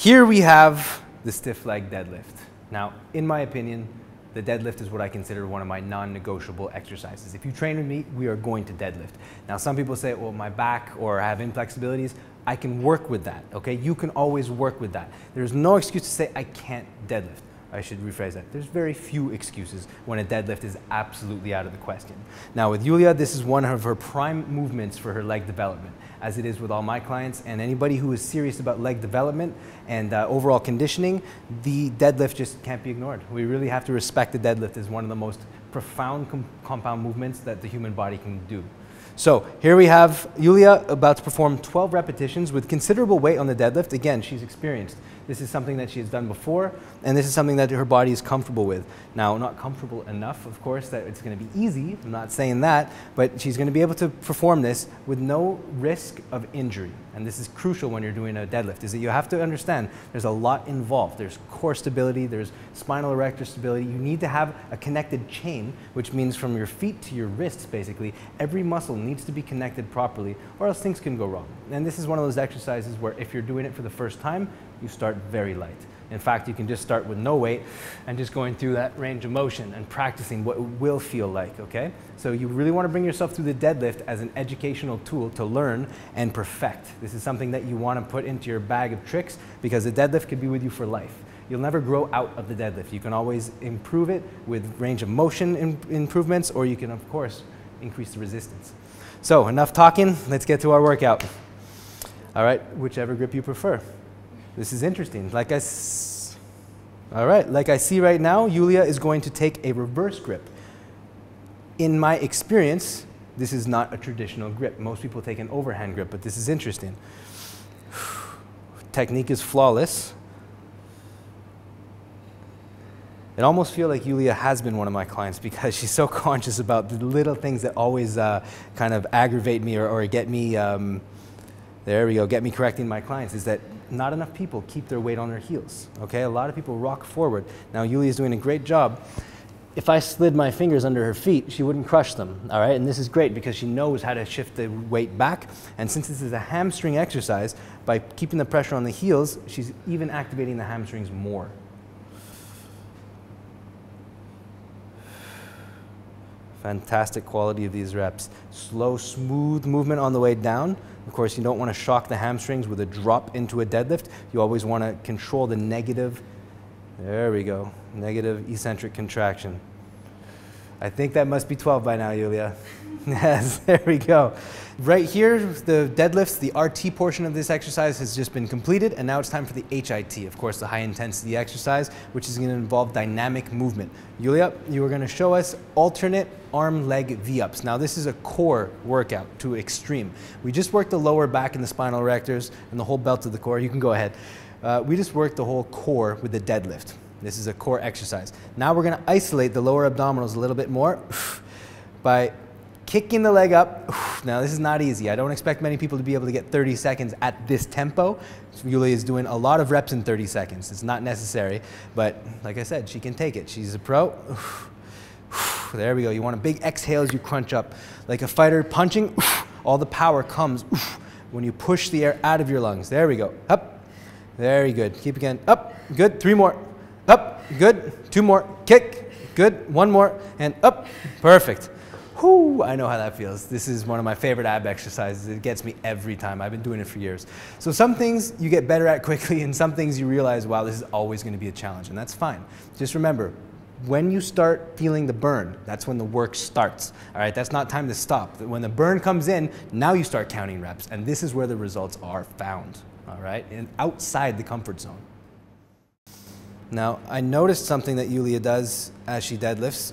Here we have the stiff leg deadlift. Now, in my opinion, the deadlift is what I consider one of my non-negotiable exercises. If you train with me, we are going to deadlift. Now, some people say, well, my back or I have inflexibilities. I can work with that, okay? You can always work with that. There's no excuse to say I can't deadlift. I should rephrase that. There's very few excuses when a deadlift is absolutely out of the question. Now with Yulia, this is one of her prime movements for her leg development, as it is with all my clients and anybody who is serious about leg development and overall conditioning. The deadlift just can't be ignored. We really have to respect the deadlift as one of the most profound compound movements that the human body can do. So here we have Yulia about to perform 12 repetitions with considerable weight on the deadlift. Again, she's experienced. This is something that she has done before, and this is something that her body is comfortable with. Now, not comfortable enough, of course, that it's going to be easy. I'm not saying that, but she's going to be able to perform this with no risk of injury. And this is crucial when you're doing a deadlift, is that you have to understand there's a lot involved. There's core stability, there's spinal erector stability. You need to have a connected chain, which means from your feet to your wrists, basically, every muscle needs to be connected properly, or else things can go wrong. And this is one of those exercises where if you're doing it for the first time, you start very light. In fact, you can just start with no weight and just going through that range of motion and practicing what it will feel like, okay? So you really want to bring yourself through the deadlift as an educational tool to learn and perfect. This is something that you want to put into your bag of tricks because the deadlift could be with you for life. You'll never grow out of the deadlift. You can always improve it with range of motion improvements, or you can, of course, increase the resistance. So enough talking, let's get to our workout. All right, whichever grip you prefer. This is interesting. Like I see right now, Yulia is going to take a reverse grip. In my experience, this is not a traditional grip. Most people take an overhand grip, but this is interesting. Technique is flawless. It almost feels like Yulia has been one of my clients because she's so conscious about the little things that always kind of aggravate me or get me, there we go, get me correcting my clients, is that not enough people keep their weight on their heels, okay? A lot of people rock forward. Now, Yulia's doing a great job. If I slid my fingers under her feet, she wouldn't crush them, all right? And this is great because she knows how to shift the weight back. And since this is a hamstring exercise, by keeping the pressure on the heels, she's even activating the hamstrings more. Fantastic quality of these reps. Slow, smooth movement on the way down. Of course, you don't want to shock the hamstrings with a drop into a deadlift. You always want to control the negative, there we go, negative eccentric contraction. I think that must be 12 by now, Yulia. Yes, there we go. Right here, the deadlifts, the RT portion of this exercise has just been completed, and now it's time for the HIT, of course, the high intensity exercise, which is going to involve dynamic movement. Yulia, you are going to show us alternate arm leg V-ups. Now this is a core workout to extreme. We just worked the lower back and the spinal erectors and the whole belt of the core. You can go ahead. We just worked the whole core with the deadlift. This is a core exercise. Now we're going to isolate the lower abdominals a little bit more by kicking the leg up. Now this is not easy. I don't expect many people to be able to get 30 seconds at this tempo. Yulia is doing a lot of reps in 30 seconds. It's not necessary, but like I said, she can take it. She's a pro. There we go. You want a big exhale as you crunch up. Like a fighter punching, all the power comes when you push the air out of your lungs. There we go. Up. Very good. Keep again. Up. Good. 3 more. Up. Good. 2 more. Kick. Good. 1 more. And up. Perfect. Whew, I know how that feels. This is one of my favorite ab exercises. It gets me every time. I've been doing it for years. So some things you get better at quickly, and some things you realize, wow, this is always going to be a challenge, and that's fine. Just remember, when you start feeling the burn, that's when the work starts. All right, that's not time to stop. When the burn comes in, now you start counting reps, and this is where the results are found. All right, and outside the comfort zone. Now, I noticed something that Yulia does as she deadlifts,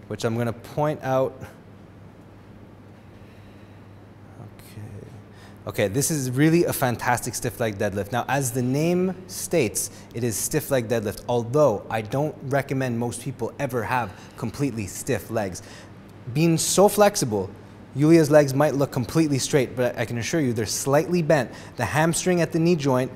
which I'm going to point out. Okay, this is really a fantastic stiff leg deadlift. Now, as the name states, it is stiff leg deadlift, although I don't recommend most people ever have completely stiff legs. Being so flexible, Yulia's legs might look completely straight, but I can assure you they're slightly bent. The hamstring at the knee joint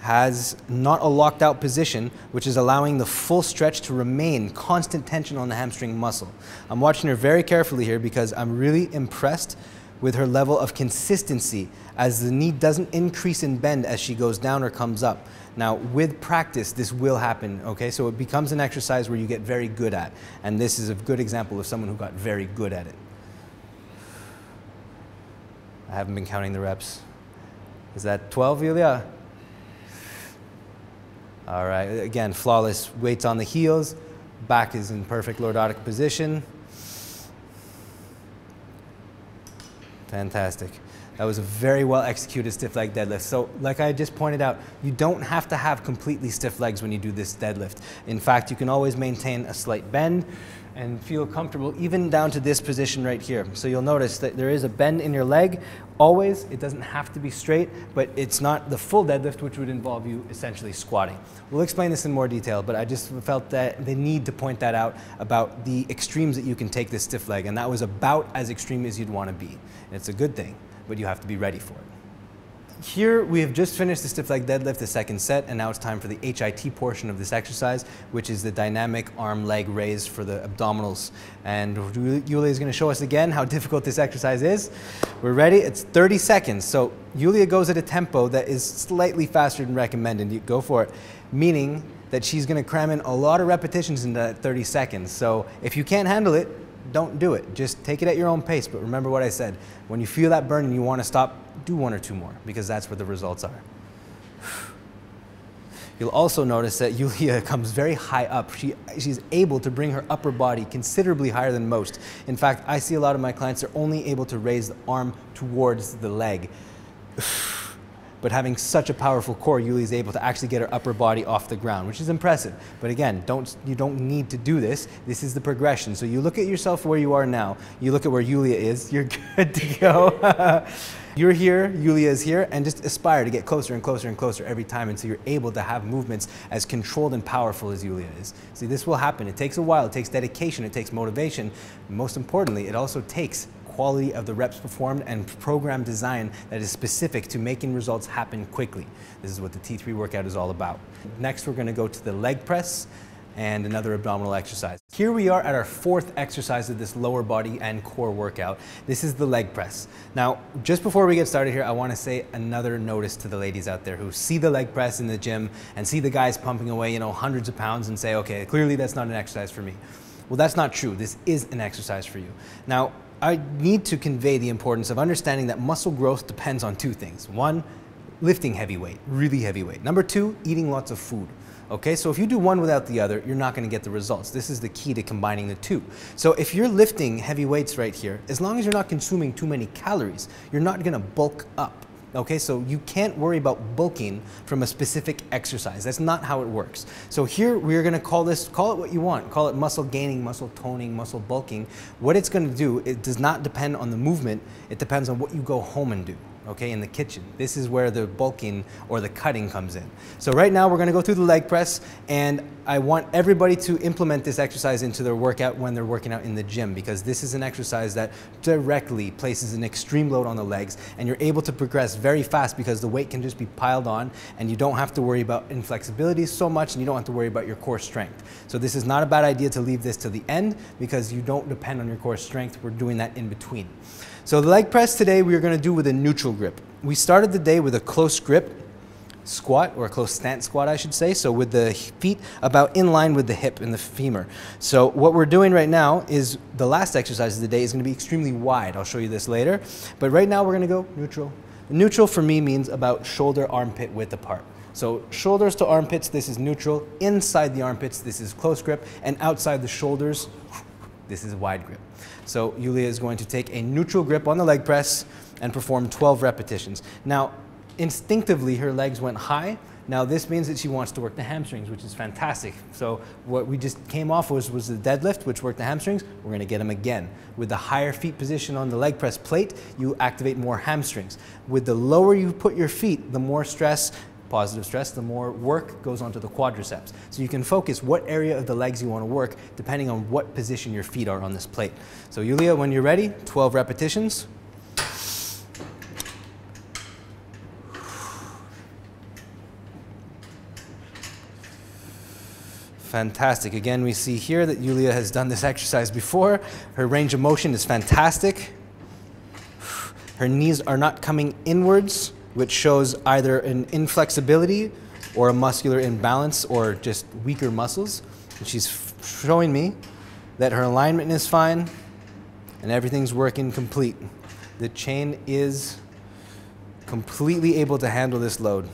has not a locked out position, which is allowing the full stretch to remain constant tension on the hamstring muscle. I'm watching her very carefully here because I'm really impressed with her level of consistency as the knee doesn't increase in bend as she goes down or comes up. Now, with practice, this will happen, okay? So it becomes an exercise where you get very good at. And this is a good example of someone who got very good at it. I haven't been counting the reps. Is that 12, Yulia? All right, again, flawless weights on the heels. Back is in perfect lordotic position. Fantastic. That was a very well executed stiff leg deadlift. So like I just pointed out, you don't have to have completely stiff legs when you do this deadlift. In fact, you can always maintain a slight bend and feel comfortable even down to this position right here. So you'll notice that there is a bend in your leg always. It doesn't have to be straight, but it's not the full deadlift, which would involve you essentially squatting. We'll explain this in more detail, but I just felt that the need to point that out about the extremes that you can take this stiff leg, and that was about as extreme as you'd want to be. And it's a good thing, but you have to be ready for it. Here we have just finished the stiff leg deadlift, the second set, and now it's time for the HIT portion of this exercise, which is the dynamic arm leg raise for the abdominals. And Yulia is going to show us again how difficult this exercise is. We're ready. It's 30 seconds. So Yulia goes at a tempo that is slightly faster than recommended. You go for it, meaning that she's going to cram in a lot of repetitions in that 30 seconds. So if you can't handle it, don't do it. Just take it at your own pace. But remember what I said. When you feel that burn and you want to stop, do one or two more, because that's where the results are. You'll also notice that Yulia comes very high up. She's able to bring her upper body considerably higher than most. In fact, I see a lot of my clients are only able to raise the arm towards the leg. But having such a powerful core, Yulia is able to actually get her upper body off the ground, which is impressive. But again, you don't need to do this. This is the progression. So you look at yourself where you are now. You look at where Yulia is. You're good to go. You're here, Yulia is here, and just aspire to get closer and closer and closer every time until you're able to have movements as controlled and powerful as Yulia is. See, this will happen. It takes a while. It takes dedication. It takes motivation. Most importantly, it also takes quality of the reps performed and program design that is specific to making results happen quickly. This is what the T3 workout is all about. Next, we're going to go to the leg press and another abdominal exercise. Here we are at our fourth exercise of this lower body and core workout. This is the leg press. Now, just before we get started here, I want to say another notice to the ladies out there who see the leg press in the gym and see the guys pumping away, hundreds of pounds and say, okay, clearly that's not an exercise for me. Well, that's not true. This is an exercise for you. Now, I need to convey the importance of understanding that muscle growth depends on two things. One, lifting heavy weight, really heavy weight. Number two, eating lots of food. Okay, so if you do one without the other, you're not going to get the results. This is the key to combining the two. So if you're lifting heavy weights right here, as long as you're not consuming too many calories, you're not going to bulk up. Okay, so you can't worry about bulking from a specific exercise. That's not how it works. So here we're going to call it what you want. Call it muscle gaining, muscle toning, muscle bulking. What it's going to do, it does not depend on the movement. It depends on what you go home and do. Okay, in the kitchen. This is where the bulking or the cutting comes in. So right now we're going to go through the leg press, and I want everybody to implement this exercise into their workout when they're working out in the gym, because this is an exercise that directly places an extreme load on the legs, and you're able to progress very fast because the weight can just be piled on and you don't have to worry about inflexibility so much, and you don't have to worry about your core strength. So this is not a bad idea to leave this to the end because you don't depend on your core strength. We're doing that in between. So the leg press today we are going to do with a neutral grip. We started the day with a close grip squat, or a close stance squat I should say, so with the feet about in line with the hip and the femur. So what we're doing right now is the last exercise of the day is going to be extremely wide. I'll show you this later, but right now we're going to go neutral. Neutral for me means about shoulder armpit width apart. So shoulders to armpits, this is neutral. Inside the armpits, this is close grip, and outside the shoulders, this is wide grip. So Yulia is going to take a neutral grip on the leg press and perform 12 repetitions. Now, instinctively, her legs went high. Now, this means that she wants to work the hamstrings, which is fantastic. So what we just came off was the deadlift, which worked the hamstrings. We're going to get them again. With the higher feet position on the leg press plate, you activate more hamstrings. With the lower you put your feet, the more stress, positive stress, the more work goes onto the quadriceps. So you can focus what area of the legs you want to work depending on what position your feet are on this plate. So Yulia, when you're ready, 12 repetitions. Fantastic. Again, we see here that Yulia has done this exercise before. Her range of motion is fantastic. Her knees are not coming inwards, which shows either an inflexibility or a muscular imbalance or just weaker muscles. And she's showing me that her alignment is fine and everything's working complete. The chain is completely able to handle this load.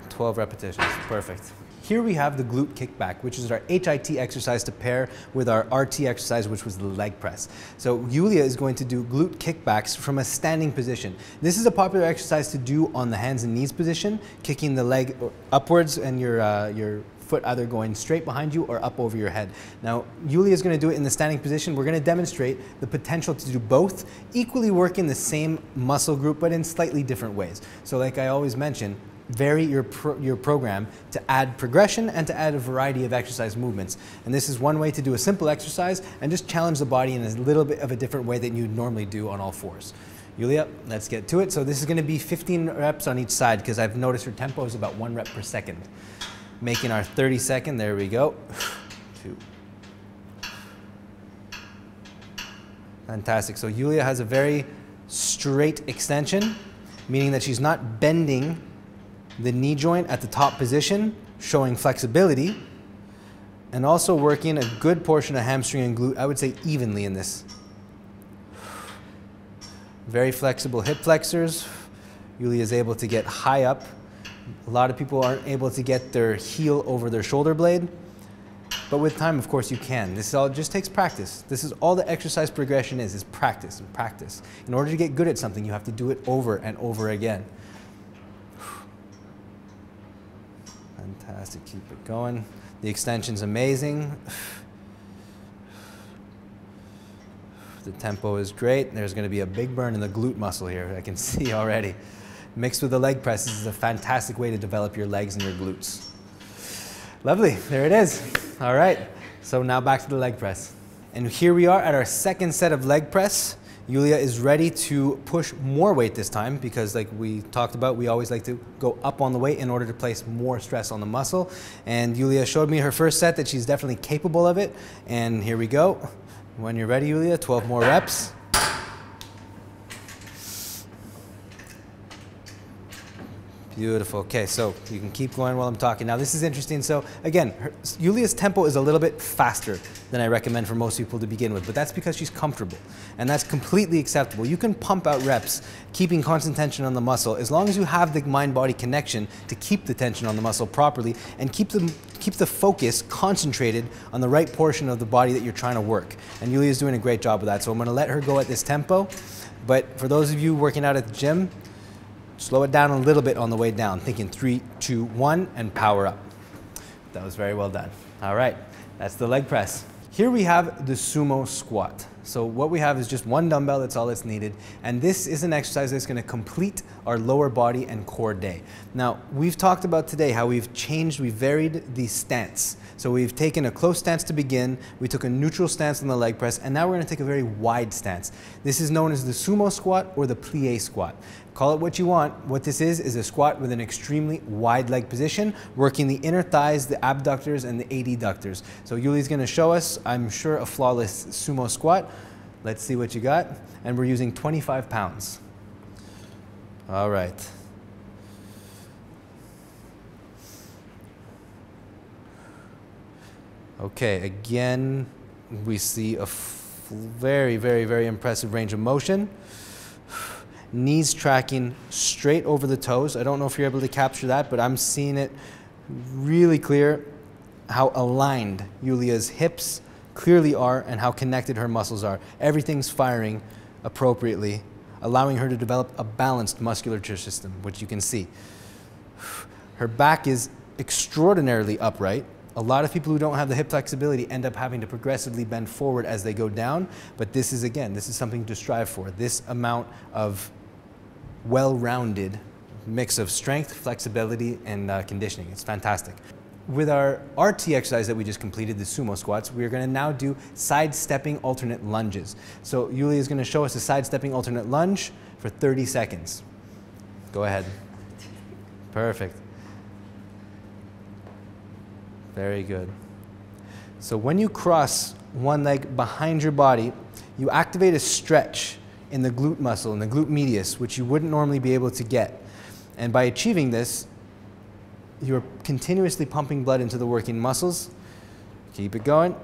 12 repetitions, perfect. Here we have the glute kickback, which is our HIT exercise to pair with our RT exercise, which was the leg press. So Yulia is going to do glute kickbacks from a standing position. This is a popular exercise to do on the hands and knees position, kicking the leg upwards and your foot either going straight behind you or up over your head. Now, Yulia is going to do it in the standing position. We're going to demonstrate the potential to do both, equally work in the same muscle group, but in slightly different ways. So like I always mention, vary your program to add progression and to add a variety of exercise movements. And this is one way to do a simple exercise and just challenge the body in a little bit of a different way than you'd normally do on all fours. Yulia, let's get to it. So this is going to be 15 reps on each side because I've noticed her tempo is about 1 rep per second. Making our 30-second, there we go. 2. Fantastic. So Yulia has a very straight extension, meaning that she's not bending the knee joint at the top position, showing flexibility, and also working a good portion of hamstring and glute, I would say evenly in this. Very flexible hip flexors. Yulia is able to get high up. A lot of people aren't able to get their heel over their shoulder blade, but with time, of course, you can. This all just takes practice. This is all the exercise progression is practice and practice. In order to get good at something, you have to do it over and over again. Fantastic, keep it going. The extension's amazing. The tempo is great. There's going to be a big burn in the glute muscle here, I can see already. Mixed with the leg press, this is a fantastic way to develop your legs and your glutes. Lovely, there it is. All right, so now back to the leg press. And here we are at our second set of leg press. Yulia is ready to push more weight this time because like we talked about, we always like to go up on the weight in order to place more stress on the muscle. And Yulia showed me her first set that she's definitely capable of it. And here we go. When you're ready, Yulia, 12 more reps. Beautiful. Okay, so you can keep going while I'm talking. Now this is interesting. So again, Yulia's tempo is a little bit faster than I recommend for most people to begin with, but that's because she's comfortable, and that's completely acceptable. You can pump out reps, keeping constant tension on the muscle, as long as you have the mind-body connection to keep the tension on the muscle properly and keep the focus concentrated on the right portion of the body that you're trying to work. And Yulia's doing a great job with that. So I'm going to let her go at this tempo. But for those of you working out at the gym, slow it down a little bit on the way down, thinking 3, 2, 1, and power up. That was very well done. All right, that's the leg press. Here we have the sumo squat. So what we have is just one dumbbell, that's all that's needed. And this is an exercise that's gonna complete our lower body and core day. Now, we've talked about today how we've varied the stance. So we've taken a close stance to begin, we took a neutral stance on the leg press, and now we're gonna take a very wide stance. This is known as the sumo squat or the plie squat. Call it what you want. What this is a squat with an extremely wide leg position, working the inner thighs, the abductors, and the adductors. So Yuli's gonna show us, I'm sure, a flawless sumo squat. Let's see what you got. And we're using 25 pounds. All right. Okay, again, we see a very, very, very impressive range of motion. Knees tracking straight over the toes. I don't know if you're able to capture that, but I'm seeing it really clear how aligned Yulia's hips clearly are and how connected her muscles are. Everything's firing appropriately, allowing her to develop a balanced musculature system, which you can see. Her back is extraordinarily upright. A lot of people who don't have the hip flexibility end up having to progressively bend forward as they go down, but this is, again, this is something to strive for. This amount of well-rounded mix of strength, flexibility, and conditioning. It's fantastic. With our RT exercise that we just completed, the sumo squats, we're going to now do side-stepping alternate lunges. So Yulia is going to show us a side-stepping alternate lunge for 30 seconds. Go ahead. Perfect. Very good. So when you cross one leg behind your body, you activate a stretch in the glute muscle, in the glute medius, which you wouldn't normally be able to get. And by achieving this, you're continuously pumping blood into the working muscles. Keep it going.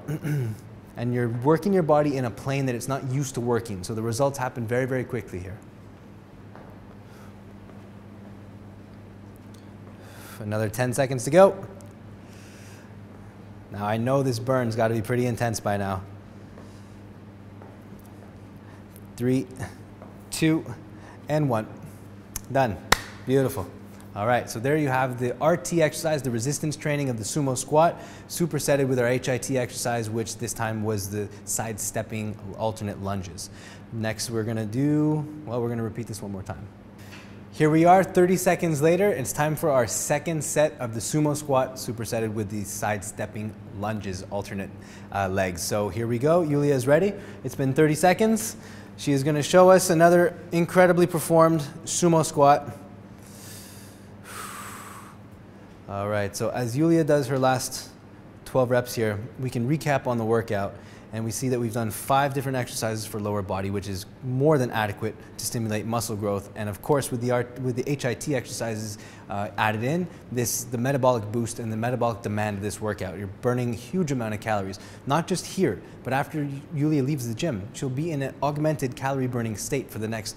And you're working your body in a plane that it's not used to working. So the results happen very, very quickly here. Another 10 seconds to go. Now I know this burn's got to be pretty intense by now. 3, 2, and 1. Done. Beautiful. All right, so there you have the RT exercise, the resistance training of the sumo squat, supersetted with our HIT exercise, which this time was the side-stepping alternate lunges. Next we're gonna do, well, we're gonna repeat this one more time. Here we are, 30 seconds later. It's time for our second set of the sumo squat, supersetted with the side-stepping lunges, alternate legs. So here we go, Yulia is ready. It's been 30 seconds. She is gonna show us another incredibly performed sumo squat. All right, so as Yulia does her last 12 reps here, we can recap on the workout, and we see that we've done 5 different exercises for lower body, which is more than adequate to stimulate muscle growth. And of course, with the HIT exercises added in, the metabolic boost and the metabolic demand of this workout. You're burning a huge amount of calories, not just here, but after Yulia leaves the gym. She'll be in an augmented calorie burning state for the next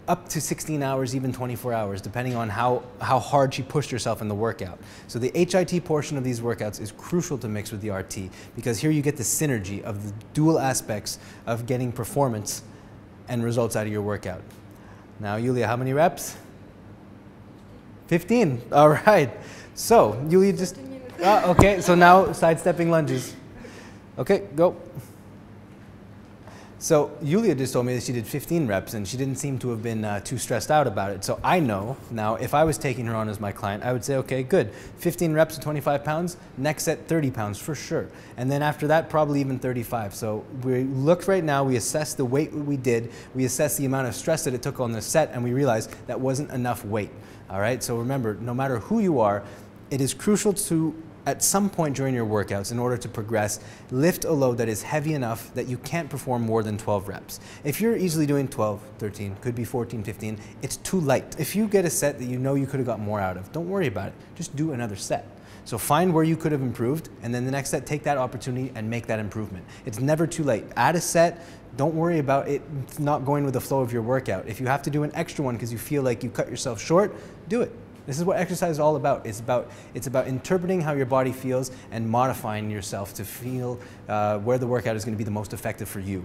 up to 16 hours, even 24 hours, depending on how hard she pushed herself in the workout. So the HIT portion of these workouts is crucial to mix with the RT, because here you get the synergy of the dual aspects of getting performance and results out of your workout. Now, Yulia, how many reps? 15. All right. So, Yulia just, okay, so now sidestepping lunges. Okay, go. So Yulia just told me that she did 15 reps and she didn't seem to have been too stressed out about it. So I know now if I was taking her on as my client, I would say, okay, good. 15 reps at 25 pounds, next set 30 pounds for sure. And then after that, probably even 35. So we looked right now, we assessed the weight we did, we assessed the amount of stress that it took on the set, and we realized that wasn't enough weight. All right, so remember, no matter who you are, it is crucial to, at some point during your workouts, in order to progress, lift a load that is heavy enough that you can't perform more than 12 reps. If you're easily doing 12, 13, could be 14, 15, it's too light. If you get a set that you know you could have got more out of, don't worry about it. Just do another set. So find where you could have improved, and then the next set, take that opportunity and make that improvement. It's never too late. Add a set. Don't worry about it not going with the flow of your workout. If you have to do an extra one because you feel like you cut yourself short, do it. This is what exercise is all about. It's about interpreting how your body feels and modifying yourself to feel where the workout is going to be the most effective for you.